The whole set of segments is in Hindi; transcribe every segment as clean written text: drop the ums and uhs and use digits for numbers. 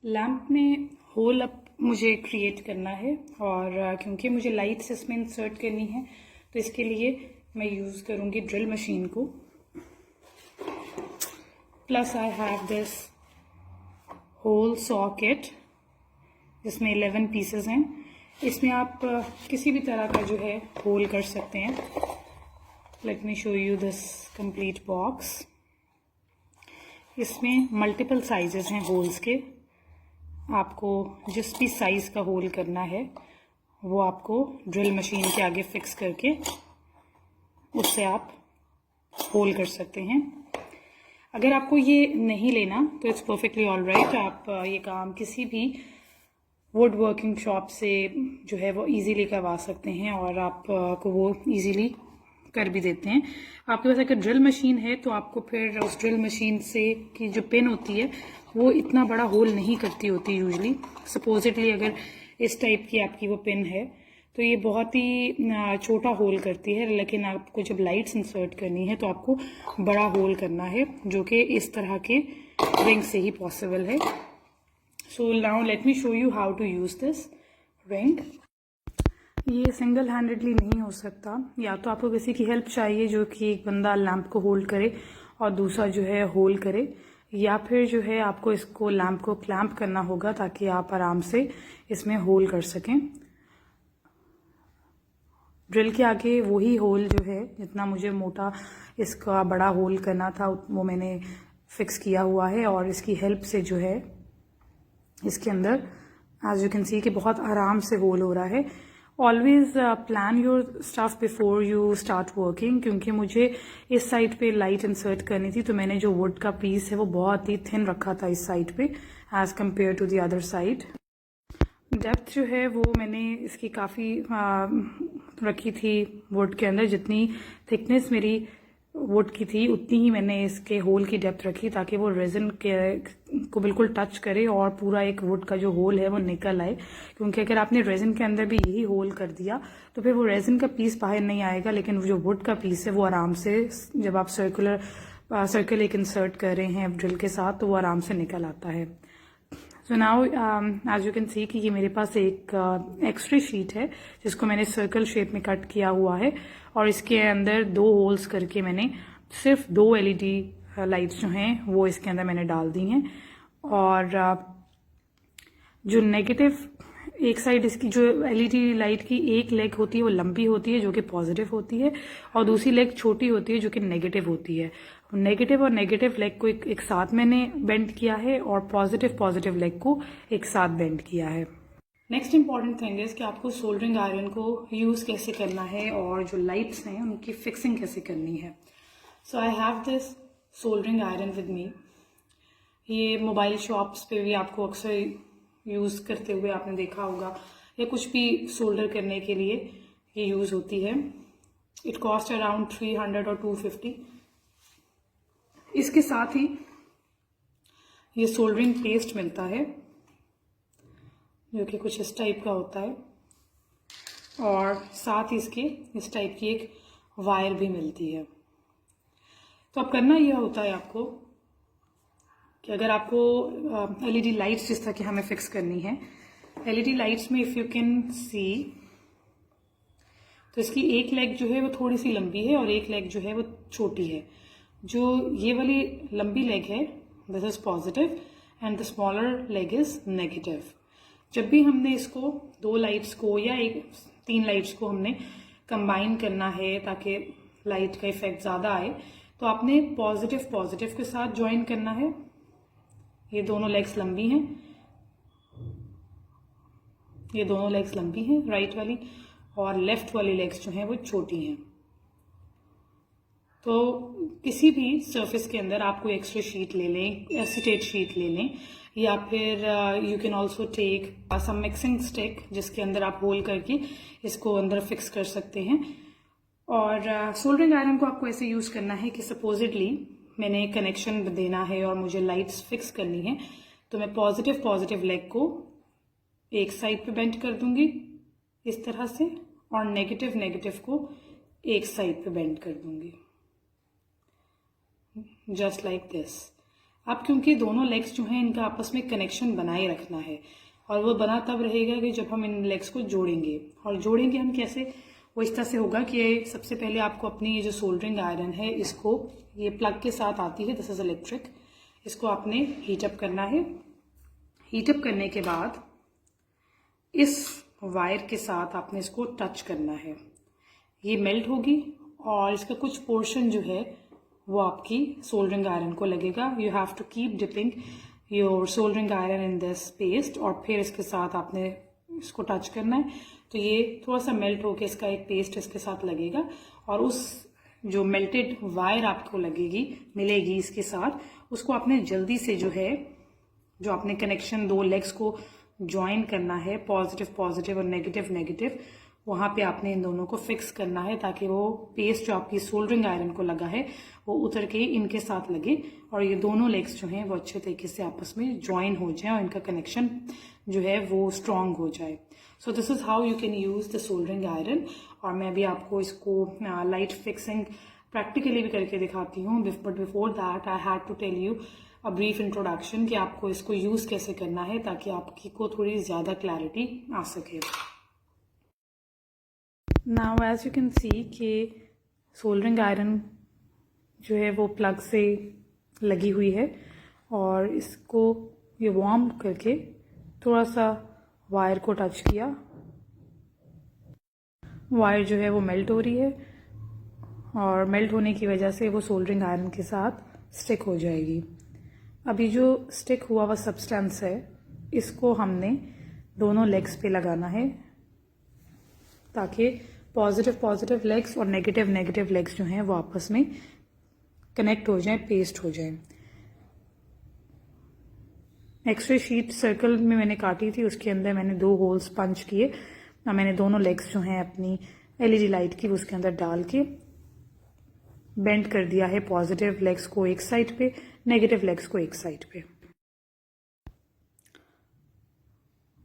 लैम्प में होल अब मुझे क्रिएट करना है और क्योंकि मुझे लाइट्स इसमें इंसर्ट करनी है तो इसके लिए मैं यूज़ करूँगी ड्रिल मशीन को। Plus I have this hole saw kit जिसमें 11 पीसेस हैं। इसमें आप किसी भी तरह का जो है होल कर सकते हैं। Late me show you this complete box. इसमें मल्टीपल साइजेस हैं होल्स के। आपको जिस भी साइज़ का होल करना है वो आपको ड्रिल मशीन के आगे फिक्स करके उससे आप होल कर सकते हैं। अगर आपको ये नहीं लेना तो इट्स परफेक्टली ऑल राइट। आप ये काम किसी भी वुड वर्किंग शॉप से जो है वो इजीली करवा सकते हैं और आपको वो इजीली कर भी देते हैं। आपके पास अगर ड्रिल मशीन है तो आपको फिर उस ड्रिल मशीन से की जो पिन होती है वो इतना बड़ा होल नहीं करती होती यूजली। सपोजिटली अगर इस टाइप की आपकी वो पिन है तो ये बहुत ही छोटा होल करती है, लेकिन आपको जब लाइट्स इंसर्ट करनी है तो आपको बड़ा होल करना है जो कि इस तरह के रिंग से ही पॉसिबल है। So now let me show you how to use this ring. ये सिंगल हैंडेडली नहीं हो सकता, या तो आपको किसी की हेल्प चाहिए जो कि एक बंदा लैंप को होल्ड करे और दूसरा जो है होल्ड करे, या फिर जो है आपको इसको लैंप को क्लैंप करना होगा ताकि आप आराम से इसमें होल कर सकें। ड्रिल के आगे वही होल जो है जितना मुझे मोटा इसका बड़ा होल करना था वो मैंने फिक्स किया हुआ है और इसकी हेल्प से जो है इसके अंदर एज यू कैन सी कि बहुत आराम से होल हो रहा है। Always plan your stuff before you start working, क्योंकि मुझे इस साइड पे लाइट इंसर्ट करनी थी तो मैंने जो वुड का पीस है वो बहुत ही थिन रखा था इस साइड पे as compare to the other side. Depth जो है वो मैंने इसकी काफ़ी रखी थी वुड के अंदर। जितनी थिकनेस मेरी वुड की थी उतनी ही मैंने इसके होल की डेप्थ रखी ताकि वो रेजिन के को बिल्कुल टच करे और पूरा एक वुड का जो होल है वो निकल आए। क्योंकि अगर आपने रेजिन के अंदर भी यही होल कर दिया तो फिर वो रेजिन का पीस बाहर नहीं आएगा, लेकिन जो वुड का पीस है वो आराम से जब आप सर्कल एक इंसर्ट कर रहे हैं ड्रिल के साथ तो वो आराम से निकल आता है। So now as you can see कि ये मेरे पास एक एक्सरे शीट है जिसको मैंने सर्कल शेप में कट किया हुआ है और इसके अंदर 2 होल्स करके मैंने सिर्फ 2 एलईडी लाइट्स जो हैं वो इसके अंदर मैंने डाल दी हैं। और जो नेगेटिव एक साइड इसकी जो एलईडी लाइट की एक लेग होती है वो लंबी होती है जो कि पॉजिटिव होती है और दूसरी लेग छोटी होती है जो कि नेगेटिव होती है। नेगेटिव और नेगेटिव लेग को एक साथ मैंने बेंड किया है और पॉजिटिव लेग को एक साथ बेंड किया है। नेक्स्ट इंपॉर्टेंट थिंग इज कि आपको सोल्डरिंग आयरन को यूज कैसे करना है और जो लाइट्स हैं उनकी फिक्सिंग कैसे करनी है। So I have this soldering iron with me. ये मोबाइल शॉप्स पे भी आपको अक्सर यूज करते हुए आपने देखा होगा, या कुछ भी सोल्डर करने के लिए ये यूज होती है। इट कॉस्ट अराउंड 300 और 250। इसके साथ ही ये सोल्डरिंग पेस्ट मिलता है जो कि कुछ इस टाइप का होता है और साथ ही इसके इस टाइप की एक वायर भी मिलती है। तो अब करना यह होता है आपको कि अगर आपको एलईडी लाइट्स जिस तरह की हमें फिक्स करनी है, एलईडी लाइट्स में इफ यू कैन सी तो इसकी एक लेग जो है वो थोड़ी सी लंबी है और एक लेग जो है वो छोटी है। जो ये वाली लंबी लेग है this is positive and the smaller leg is negative. जब भी हमने इसको 2 लाइट्स को या 3 लाइट्स को हमने कंबाइन करना है ताकि लाइट का इफेक्ट ज्यादा आए तो आपने पॉजिटिव के साथ ज्वाइन करना है। ये दोनों लेग्स लंबी हैं, ये दोनों लेग्स लंबी हैं राइट वाली, और लेफ्ट वाली लेग्स जो हैं वो छोटी हैं। तो किसी भी सरफेस के अंदर आप कोई एक्स्ट्रा शीट ले लें, एसीटेट शीट ले लें, या फिर you can also take some mixing stick जिसके अंदर आप होल करके इसको अंदर फिक्स कर सकते हैं। और सोल्डरिंग आयरन को आपको ऐसे यूज करना है कि सपोजिटली मैंने कनेक्शन देना है और मुझे लाइट्स फिक्स करनी है तो मैं पॉजिटिव लेग को एक साइड पे बेंड कर दूंगी इस तरह से और नेगेटिव को एक साइड पे बेंड कर दूंगी जस्ट लाइक दिस। अब क्योंकि दोनों लेग्स जो हैं इनका आपस में कनेक्शन बनाए रखना है, और वो बना तब रहेगा कि जब हम इन लेग्स को जोड़ेंगे। और जोड़ेंगे हम कैसे? वो इस तरह से होगा कि सबसे पहले आपको अपनी ये जो सोल्डरिंग आयरन है इसको, ये प्लग के साथ आती है, दिस इज इलेक्ट्रिक, इसको आपने हीटअप करना है। हीटअप करने के बाद इस वायर के साथ आपने इसको टच करना है, ये मेल्ट होगी और इसका कुछ पोर्शन जो है वो आपकी सोल्डरिंग आयरन को लगेगा। You have to keep dipping your soldering iron in this paste, और फिर इसके साथ आपने इसको टच करना है, तो ये थोड़ा सा मेल्ट होकर इसका एक पेस्ट इसके साथ लगेगा, और उस जो मेल्टेड वायर आपको मिलेगी इसके साथ, उसको आपने जल्दी से जो है, जो आपने कनेक्शन दो लेग्स को ज्वाइन करना है, पॉजिटिव पॉजिटिव और नेगेटिव नेगेटिव, वहां पे आपने इन दोनों को फिक्स करना है ताकि वो पेस्ट जो आपकी सोल्डरिंग आयरन को लगा है वो उतर के इनके साथ लगे और ये दोनों लेग्स जो हैं वो अच्छे तरीके से आपस में ज्वाइन हो जाए और इनका कनेक्शन जो है वो स्ट्रांग हो जाए। So this is how you can use the soldering iron. और मैं भी आपको इसको लाइट फिक्सिंग प्रैक्टिकली भी करके दिखाती हूँ, but before that I had to tell you a brief introduction कि आपको इसको यूज कैसे करना है ताकि आपकी को थोड़ी ज्यादा क्लैरिटी आ सके। Now as you can see कि सोल्डरिंग आयरन जो है वो प्लग से लगी हुई है और इसको ये वार्म करके थोड़ा सा वायर को टच किया, वायर जो है वो मेल्ट हो रही है और मेल्ट होने की वजह से वो सोल्डरिंग आयरन के साथ स्टिक हो जाएगी। अभी जो स्टिक हुआ हुआ सब्सटेंस है इसको हमने दोनों लेग्स पे लगाना है ताकि पॉजिटिव पॉजिटिव लेग्स और नेगेटिव नेगेटिव लेग्स जो हैं वो आपस में कनेक्ट हो जाएं, पेस्ट हो जाएं। एक्सरे शीट सर्कल में मैंने काटी थी, उसके अंदर मैंने 2 होल्स पंच किए और मैंने दोनों लेग्स जो हैं अपनी एलईडी लाइट की उसके अंदर डाल के बेंड कर दिया है, पॉजिटिव लेग्स को एक साइड पे, नेगेटिव लेग्स को एक साइड पे।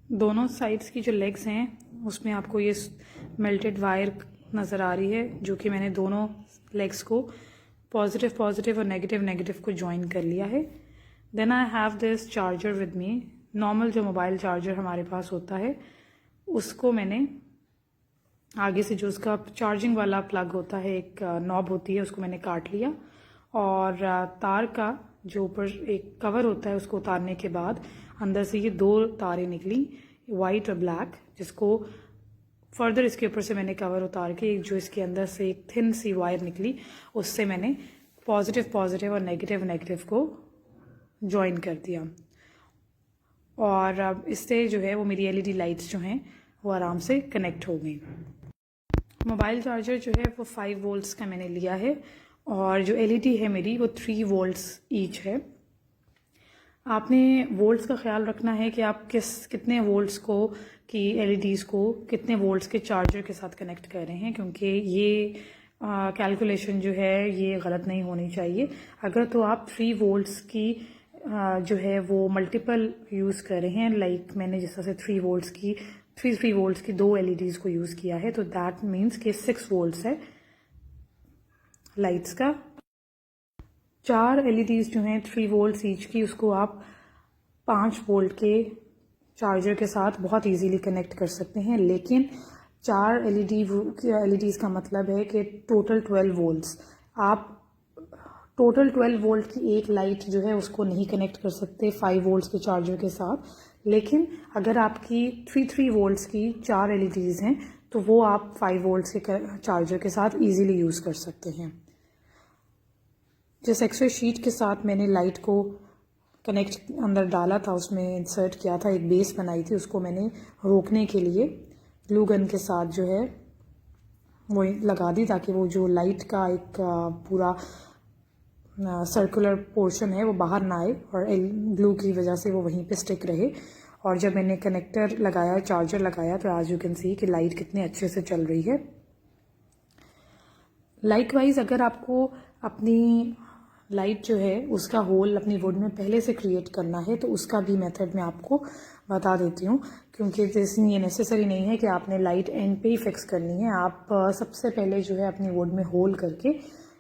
दोनों साइड्स की जो लेग्स हैं उसमें आपको ये मेल्टेड वायर नज़र आ रही है जो कि मैंने दोनों लेग्स को पॉजिटिव पॉजिटिव और नेगेटिव नेगेटिव को ज्वाइन कर लिया है। Then I have this charger with me, normal जो मोबाइल चार्जर हमारे पास होता है उसको मैंने आगे से जो उसका चार्जिंग वाला प्लग होता है, एक नॉब होती है, उसको मैंने काट लिया और तार का जो ऊपर एक कवर होता है उसको उतारने के बाद अंदर से ये 2 तारें निकली, वाइट और ब्लैक, जिसको फर्दर इसके ऊपर से मैंने कवर उतार के एक जो इसके अंदर से एक थिन सी वायर निकली उससे मैंने पॉजिटिव पॉजिटिव और नेगेटिव नेगेटिव को ज्वाइन कर दिया और अब इससे जो है वो मेरी एलईडी लाइट्स जो हैं वो आराम से कनेक्ट हो गई। मोबाइल चार्जर जो है वो 5 वोल्ट्स का मैंने लिया है और जो एलईडी है मेरी वो 3 वोल्ट्स ईच है। आपने वोल्ट्स का ख्याल रखना है कि आप कितने वोल्ट्स को की एलईडीज़ को कितने वोल्ट्स के चार्जर के साथ कनेक्ट कर रहे हैं, क्योंकि ये कैलकुलेशन जो है ये गलत नहीं होनी चाहिए। अगर तो आप 3 वोल्ट्स की जो है वो मल्टीपल यूज़ कर रहे हैं, लाइक मैंने जिस तरह से 3 वोल्ट्स की 2 एलईडीज़ को यूज़ किया है, तो दैट मीन्स कि 6 वोल्ट्स है लाइट्स का। 4 एलईडीज़ जो हैं 3 वोल्ट्स ईच की, उसको आप 5 वोल्ट के चार्जर के साथ बहुत इजीली कनेक्ट कर सकते हैं, लेकिन 4 एलईडीज़ का मतलब है कि टोटल 12 वोल्ट्स। आप टोटल 12 वोल्ट की एक लाइट जो है उसको नहीं कनेक्ट कर सकते 5 वोल्ट्स के चार्जर के साथ, लेकिन अगर आपकी 3 वोल्ट्स की 4 एलईडीज़ हैं तो वो आप 5 वोल्ट्स के चार्जर के साथ इजीली यूज़ कर सकते हैं। जिस एक्सरे शीट के साथ मैंने लाइट को कनेक्ट अंदर डाला था, उसमें इंसर्ट किया था, एक बेस बनाई थी, उसको मैंने रोकने के लिए ग्लू गन के साथ जो है वो लगा दी ताकि वो जो लाइट का एक पूरा सर्कुलर पोर्शन है वो बाहर ना आए और ग्लू की वजह से वो वहीं पे स्टिक रहे। और जब मैंने कनेक्टर लगाया, चार्जर लगाया, तो एज यू कैन सी कि लाइट कितने अच्छे से चल रही है। लाइकवाइज अगर आपको अपनी लाइट जो है उसका होल अपनी वुड में पहले से क्रिएट करना है तो उसका भी मेथड मैं आपको बता देती हूँ, क्योंकि ये नेसेसरी नहीं है कि आपने लाइट एंड पे ही फिक्स करनी है। आप सबसे पहले जो है अपनी वुड में होल करके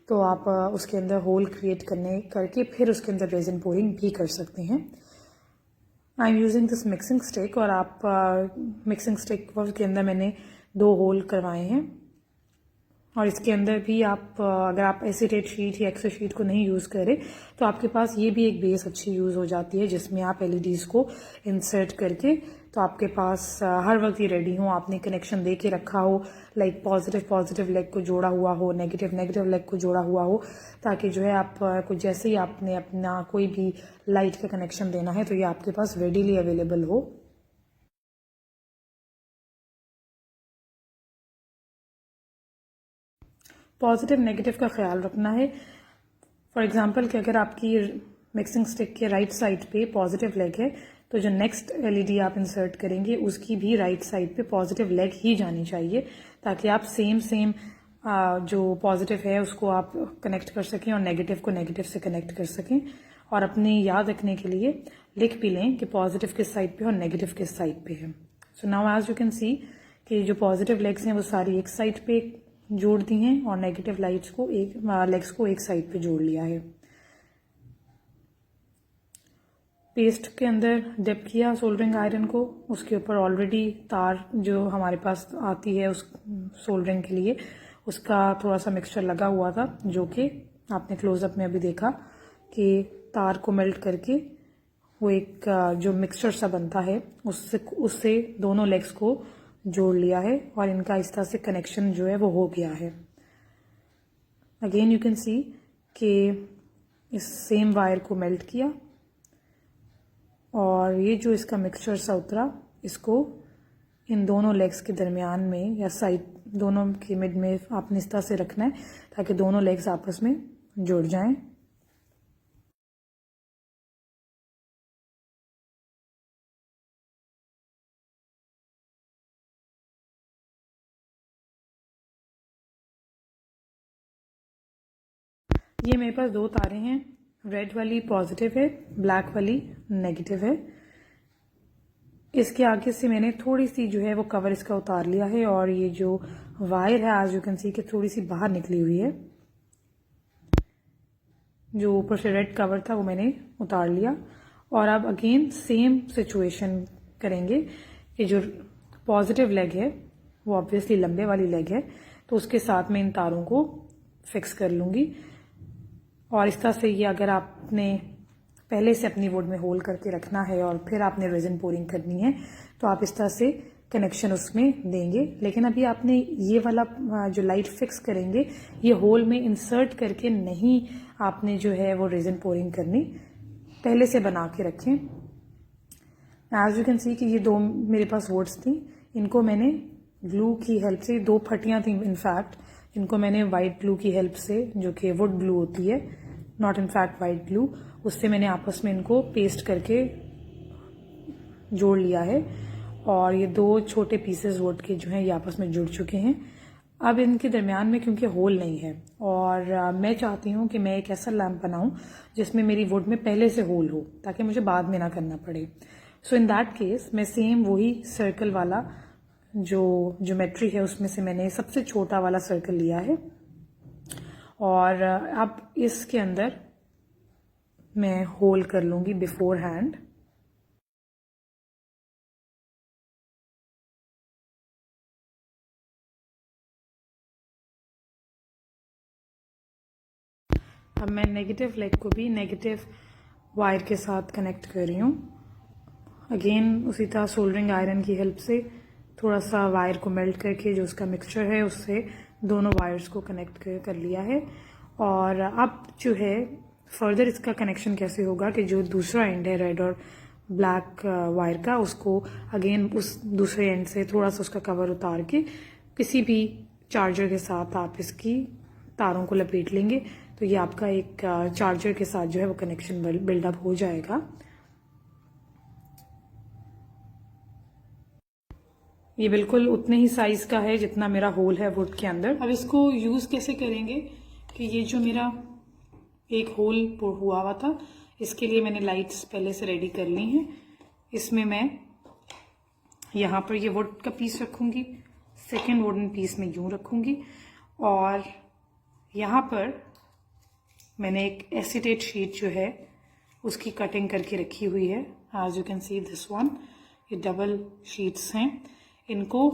तो आप उसके अंदर होल क्रिएट करके फिर उसके अंदर रेजिन पोरिंग भी कर सकते हैं। आई am using this mixing stick, और आप मिक्सिंग स्टिक के अंदर मैंने 2 होल करवाए हैं। और इसके अंदर भी आप अगर आप एसीटेट शीट या एक्सेल शीट को नहीं यूज़ करें तो आपके पास ये भी एक बेस अच्छी यूज़ हो जाती है, जिसमें आप एलईडीज को इंसर्ट करके, तो आपके पास हर वक्त ये रेडी हो, आपने कनेक्शन दे के रखा हो, लाइक पॉजिटिव लेग को जोड़ा हुआ हो, नेगेटिव लेग को जोड़ा हुआ हो, ताकि जो है आप कुछ जैसे ही आपने अपना कोई भी लाइट का कनेक्शन देना है तो ये आपके पास रेडीली अवेलेबल हो। पॉजिटिव नेगेटिव का ख्याल रखना है। फॉर एग्जांपल कि अगर आपकी मिक्सिंग स्टिक के राइट साइड पे पॉजिटिव लेग है तो जो नेक्स्ट एलईडी आप इंसर्ट करेंगे उसकी भी राइट साइड पे पॉजिटिव लेग ही जानी चाहिए, ताकि आप सेम जो पॉजिटिव है उसको आप कनेक्ट कर सकें और नेगेटिव को नेगेटिव से कनेक्ट कर सकें। और अपने याद रखने के लिए लिख भी लें कि पॉजिटिव किस साइड पे और नेगेटिव किस साइड पे है। So now as you can see कि जो पॉजिटिव लेग्स हैं वो सारी एक साइड पे जोड़ दी हैं और नेगेटिव लेग्स को एक साइड पे जोड़ लिया है। पेस्ट के अंदर डिप किया सोल्डरिंग आयरन को, उसके ऊपर ऑलरेडी तार जो हमारे पास आती है उस सोल्डरिंग के लिए उसका थोड़ा सा मिक्सचर लगा हुआ था, जो कि आपने क्लोजअप में अभी देखा कि तार को मेल्ट करके वो एक जो मिक्सचर सा बनता है उससे दोनों लेग्स को जोड़ लिया है और इनका इस तरह से कनेक्शन जो है वो हो गया है। अगेन यू कैन सी कि इस सेम वायर को मेल्ट किया और ये जो इसका मिक्सचर सा उतरा इसको इन दोनों लेग्स के दरमियान में या साइड दोनों के मिड में आपने इस तरह से रखना है ताकि दोनों लेग्स आपस में जुड़ जाएं। ये मेरे पास 2 तारें हैं, रेड वाली पॉजिटिव है, ब्लैक वाली नेगेटिव है। इसके आगे से मैंने थोड़ी सी जो है वो कवर इसका उतार लिया है और ये जो वायर है आज यू कैन सी कि थोड़ी सी बाहर निकली हुई है। जो ऊपर से रेड कवर था वो मैंने उतार लिया और अब अगेन सेम सिचुएशन करेंगे कि जो पॉजिटिव लेग है वो ऑब्वियसली लंबे वाली लेग है, तो उसके साथ में इन तारों को फिक्स कर लूँगी। और इस तरह से ये अगर आपने पहले से अपनी वुड में होल करके रखना है और फिर आपने रेजिन पोरिंग करनी है तो आप इस तरह से कनेक्शन उसमें देंगे। लेकिन अभी आपने ये वाला जो लाइट फिक्स करेंगे ये होल में इंसर्ट करके नहीं आपने जो है वो रेजिन पोरिंग करनी, पहले से बना के रखें। एज यू कैन सी कि ये 2 मेरे पास वुड्स थी, इनको मैंने ग्लू की हेल्प से, 2 फटियाँ थी इनफैक्ट, इनको मैंने वाइट ग्लू की हेल्प से, जो कि वुड ग्लू होती है, नॉट इनफैक्ट वाइट ग्लू, उससे मैंने आपस में इनको पेस्ट करके जोड़ लिया है और ये 2 छोटे पीसेस वुड के जो हैं ये आपस में जुड़ चुके हैं। अब इनके दरमियान में क्योंकि होल नहीं है और मैं चाहती हूँ कि मैं एक ऐसा लैम्प बनाऊँ जिसमें मेरी वुड में पहले से होल हो ताकि मुझे बाद में ना करना पड़े। सो इन दैट केस मैं सेम वही सर्कल वाला जो ज्योमेट्री है उसमें से मैंने सबसे छोटा वाला सर्कल लिया है और अब इसके अंदर मैं होल कर लूँगी बिफोर हैंड। अब मैं नेगेटिव लेग को भी नेगेटिव वायर के साथ कनेक्ट कर रही हूँ। अगेन उसी तरह सोल्डरिंग आयरन की हेल्प से थोड़ा सा वायर को मेल्ट करके जो उसका मिक्सचर है उससे दोनों वायर्स को कनेक्ट कर लिया है। और अब जो है फर्दर इसका कनेक्शन कैसे होगा कि जो दूसरा एंड है रेड और ब्लैक वायर का, उसको अगेन उस दूसरे एंड से थोड़ा सा उसका कवर उतार के किसी भी चार्जर के साथ आप इसकी तारों को लपेट लेंगे तो ये आपका एक चार्जर के साथ जो है वो कनेक्शन बिल्डअप हो जाएगा। ये बिल्कुल उतने ही साइज का है जितना मेरा होल है वुड के अंदर। अब इसको यूज कैसे करेंगे कि ये जो मेरा एक होल हुआ था इसके लिए मैंने लाइट्स पहले से रेडी कर ली हैं। इसमें मैं यहाँ पर ये वुड का पीस रखूंगी, सेकेंड वुडन पीस में यूं रखूंगी और यहाँ पर मैंने एक एसीटेट शीट जो है उसकी कटिंग करके रखी हुई है। As you can see this one, ये डबल शीट्स हैं। इनको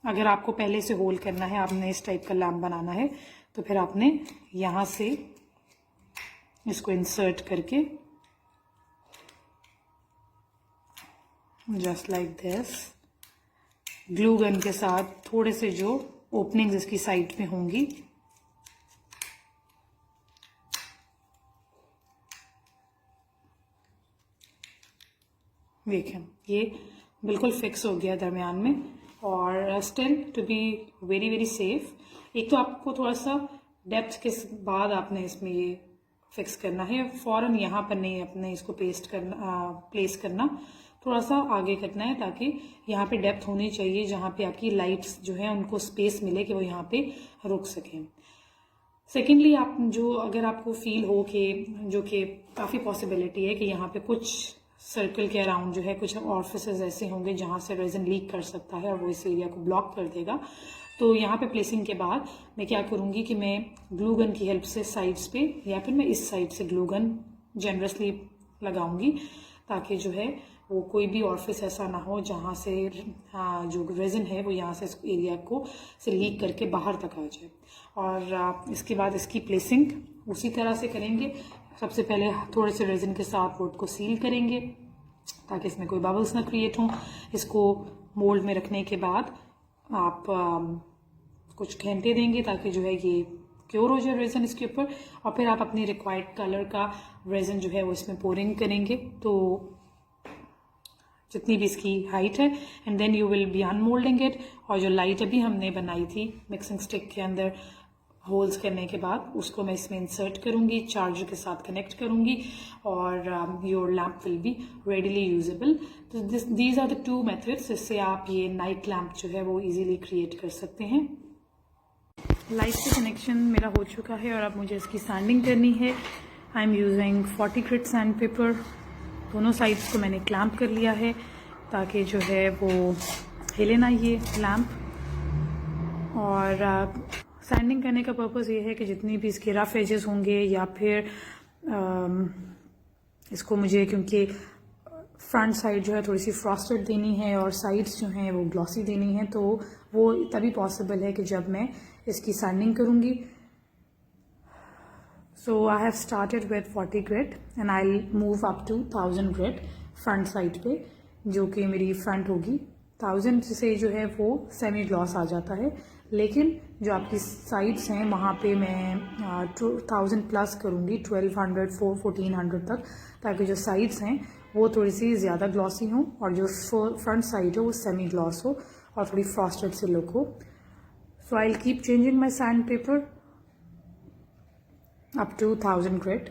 अगर आपको पहले से होल करना है, आपने इस टाइप का लैम्प बनाना है, तो फिर आपने यहाँ से इसको इंसर्ट करके just like this, glue gun के साथ थोड़े से जो ओपनिंग्स इसकी साइड में होंगी, देखें ये बिल्कुल फिक्स हो गया दरमियान में। और still to be very very safe, एक तो आपको थोड़ा सा डेप्थ के बाद आपने इसमें ये फिक्स करना है, फौरन यहाँ पर नहीं अपने इसको प्लेस करना, थोड़ा सा आगे करना है ताकि यहाँ पे डेप्थ होनी चाहिए जहाँ पे आपकी लाइट्स जो है उनको स्पेस मिले कि वो यहाँ पे रुक सकें। सेकेंडली आप जो अगर आपको फील हो कि जो कि काफ़ी पॉसिबिलिटी है कि यहाँ पे कुछ सर्कल के अराउंड जो है कुछ ऑर्फिसेस ऐसे होंगे जहाँ से रेजन लीक कर सकता है और वो इस एरिया को ब्लॉक कर देगा, तो यहाँ पे प्लेसिंग के बाद मैं क्या करूँगी कि मैं ग्लू गन की हेल्प से साइड्स पे या फिर मैं इस साइड से ग्लू गन जनरसली लगाऊंगी ताकि जो है वो कोई भी ऑर्फिस ऐसा ना हो जहाँ से जो रेजिन है वो यहाँ से इस एरिया को से लीक करके बाहर तक आ जाए। और इसके बाद इसकी प्लेसिंग उसी तरह से करेंगे। सबसे पहले थोड़े से रेजिन के साथ बोर्ड को सील करेंगे ताकि इसमें कोई बबल्स ना क्रिएट हों। इसको मोल्ड में रखने के बाद आप कुछ घंटे देंगे ताकि जो है ये क्योर हो जाए रेजिन इसके ऊपर, और फिर आप अपनी रिक्वायर्ड कलर का रेजिन जो है वो इसमें पोरिंग करेंगे, तो जितनी भी इसकी हाइट है, and then you will be unmolding it. और जो लाइट अभी हमने बनाई थी मिक्सिंग स्टिक के अंदर होल्स करने के बाद, उसको मैं इसमें इंसर्ट करूंगी, चार्जर के साथ कनेक्ट करूंगी और your lamp will be readily usable. तो these are the two methods, इससे आप ये नाइट लैम्प जो है वो इजीली क्रिएट कर सकते हैं। लाइट से कनेक्शन मेरा हो चुका है और अब मुझे इसकी सैंडिंग करनी है। I am using 40 grit sandpaper. दोनों साइड्स को मैंने क्लैंप कर लिया है ताकि जो है वो हिले ना ये लैम्प। और सैंडिंग करने का पर्पज़ ये है कि जितनी भी इसके रफ एजेस होंगे या फिर इसको मुझे क्योंकि फ्रंट साइड जो है थोड़ी सी फ्रॉस्टेड देनी है और साइड्स जो हैं वो ग्लॉसी देनी है, तो वो तभी पॉसिबल है कि जब मैं इसकी सैंडिंग करूँगी। So I have started with 40 grit and I'll move up to 1000 grit front side पे, जो कि मेरी फ्रंट होगी। 1000 से जो है वो सेमी ग्लॉस आ जाता है, लेकिन जो आपकी साइड्स हैं वहाँ पे मैं 1000 प्लस करूँगी, 1200 1400 तक, ताकि जो साइड्स हैं वो थोड़ी सी ज़्यादा ग्लॉसी हों और जो फ्रंट साइड हो वो सेमी ग्लॉस हो और थोड़ी फ्रॉस्टेड से लुक हो। So I'll keep changing my sandpaper up to 1000 grit.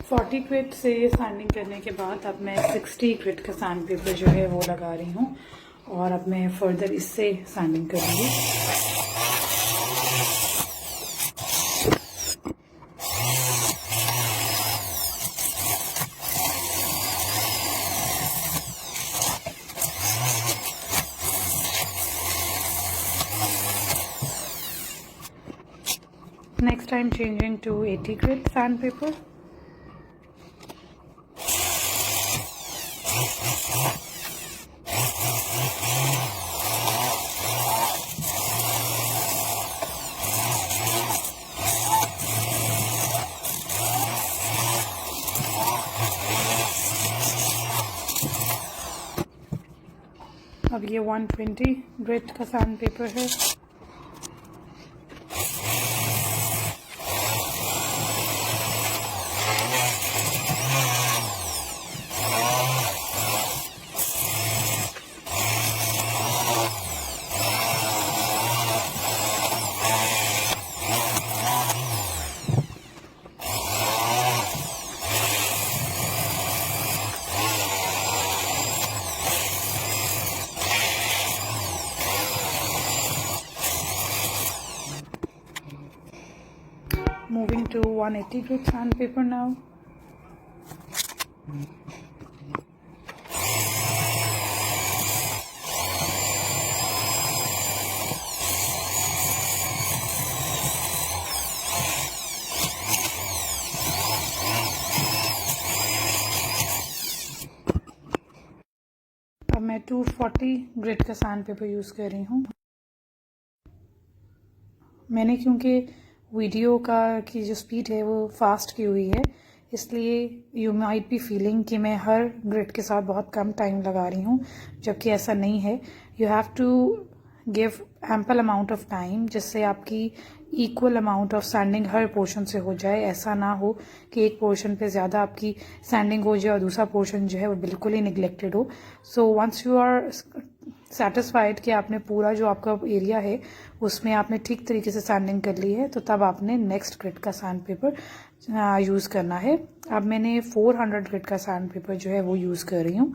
Forty grit से सैंडिंग करने के बाद अब मैं 60 ग्रिट का सैंड पेपर जो है वो लगा रही हूँ और अब मैं फर्दर इससे सैंडिंग करूँगी। Next I'm changing to 80 grit sandpaper. अब ये 120 ग्रिट का सैंड पेपर है। moving to 180 grit sandpaper now. अब मैं 240 ग्रिट का सैंड पेपर यूज़ कर रही हूँ। मैंने क्योंकि वीडियो की जो स्पीड है वो फास्ट की हुई है, इसलिए यू माइट बी फीलिंग कि मैं हर ग्रिट के साथ बहुत कम टाइम लगा रही हूँ, जबकि ऐसा नहीं है। You have to give ample amount of time, जिससे आपकी इक्वल अमाउंट ऑफ सैंडिंग हर पोर्शन से हो जाए। ऐसा ना हो कि एक पोर्शन पे ज़्यादा आपकी सैंडिंग हो जाए और दूसरा पोर्शन जो है वो बिल्कुल ही निगलेक्टेड हो। So once you are satisfied कि आपने पूरा जो आपका एरिया है उसमें आपने ठीक तरीके से सैंडिंग कर ली है, तो तब आपने नेक्स्ट ग्रिड का सैंड पेपर यूज़ करना है। अब मैंने 400 ग्रिड का सैंड पेपर जो है वो यूज़ कर रही हूँ।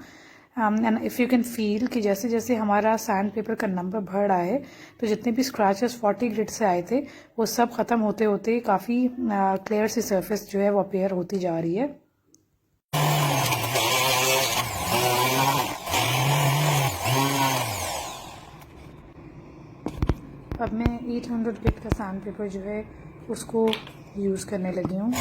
And if you can feel कि जैसे जैसे हमारा सैंड पेपर का नंबर बढ़ रहा है, तो जितने भी स्क्रैचेस 40 ग्रिड से आए थे वो सब ख़त्म होते होते काफ़ी क्लियर सी सरफेस जो है वो अपीयर होती जा रही है। अब मैं 800 ग्रिड का सैंड पेपर जो है उसको यूज़ करने लगी हूँ।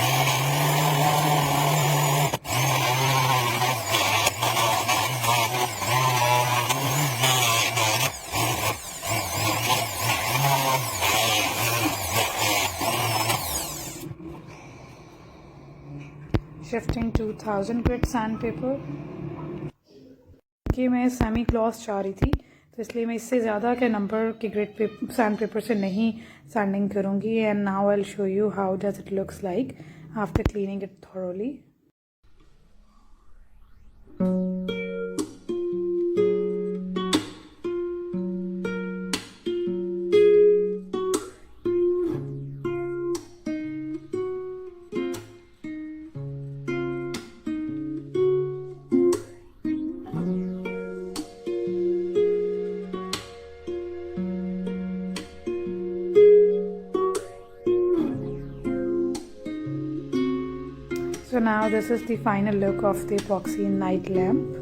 Shifting to 1000 grit sandpaper, कि मैं सेमी ग्लॉस चाह रही थी, तो इसलिए मैं इससे ज़्यादा के नंबर के ग्रिड सैंड पेपर से नहीं सैंडिंग करूँगी। And now I will show you how does it looks like after cleaning it thoroughly. So now this is the final look of the epoxy night lamp.